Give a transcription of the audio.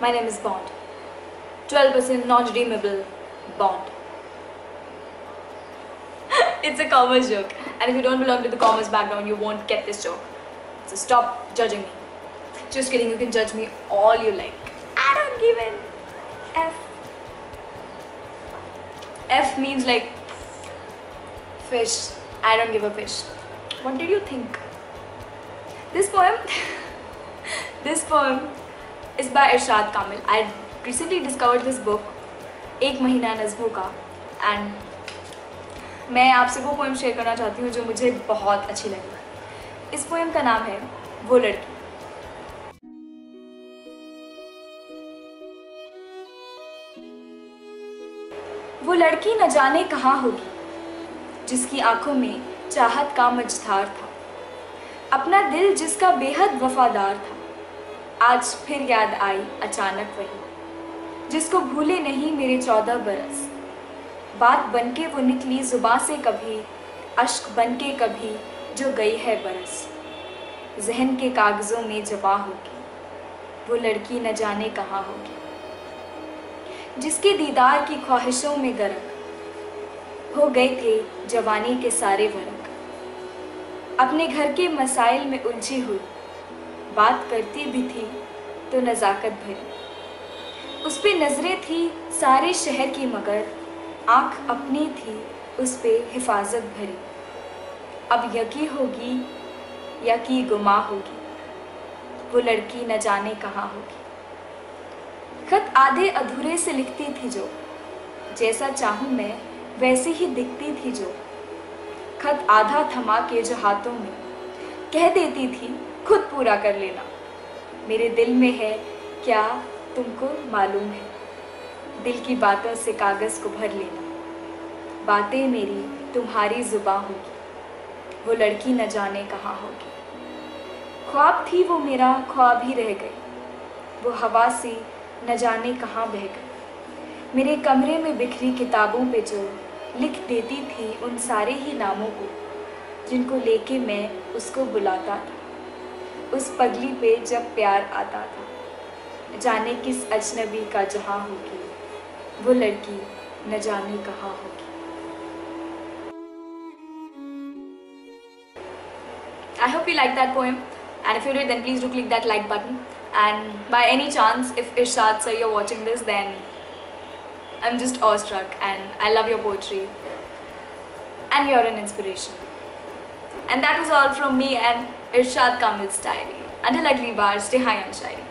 My name is Bond. 12% non-redeemable bond. It's a commerce joke, and if you don't belong to the commerce background, you won't get this joke. So stop judging me. Just kidding, you can judge me all you like. I don't give an F. F means like fish. I don't give a fish. What did you think? This poem is by Irshad Kamil. I recently discovered this book, एक महीना नज़्मों का, and मैं आपसे वो poem share करना चाहती हूँ जो मुझे बहुत अच्छी लगी। इस पोएम का नाम है वो लड़की। वो लड़की न जाने कहाँ होगी, जिसकी आंखों में चाहत का मझधार था, अपना दिल जिसका बेहद वफादार था। आज फिर याद आई अचानक वही, जिसको भूले नहीं मेरे 14 बरस। बात बनके वो निकली जुबां से कभी, अश्क बनके कभी जो गई है बरस। जहन के कागज़ों में जमा होगी, वो लड़की न जाने कहाँ होगी, जिसके दीदार की ख्वाहिशों में गर्क हो गए थे जवानी के सारे वर्क। अपने घर के मसाइल में उलझी हुई, बात करती भी थी तो नज़ाकत भरी। उस पे नज़रें थी सारे शहर की, मगर आँख अपनी थी उस पे हिफाजत भरी। अब यकी होगी या की गुमा होगी, वो लड़की न जाने कहाँ होगी। खत आधे अधूरे से लिखती थी जो, जैसा चाहूँ मैं वैसे ही दिखती थी जो। खत आधा थमा के जो हाथों में कह देती थी खुद पूरा कर लेना। मेरे दिल में है क्या तुमको मालूम है, दिल की बातों से कागज़ को भर लेना। बातें मेरी तुम्हारी जुबां होगी, वो लड़की न जाने कहाँ होगी। ख्वाब थी वो मेरा ख्वाब ही रह गई, वो हवा से न जाने कहाँ बह गई। मेरे कमरे में बिखरी किताबों पे जो लिख देती थी उन सारे ही नामों को, जिनको लेके मैं उसको बुलाता था। उस पगली पे जब प्यार आता था, जाने किस अजनबी का जहाँ होगी, वो लड़की न जाने कहाँ होगी। I hope you liked that poem, and if you did, then please do click that like button. And by any chance, if Irshad sir you're watching this, then I'm just awestruck and I love your poetry and you're an inspiration. And that was all from me and Irshad Kamil's diary. Until Agli baar, stay high on shairi.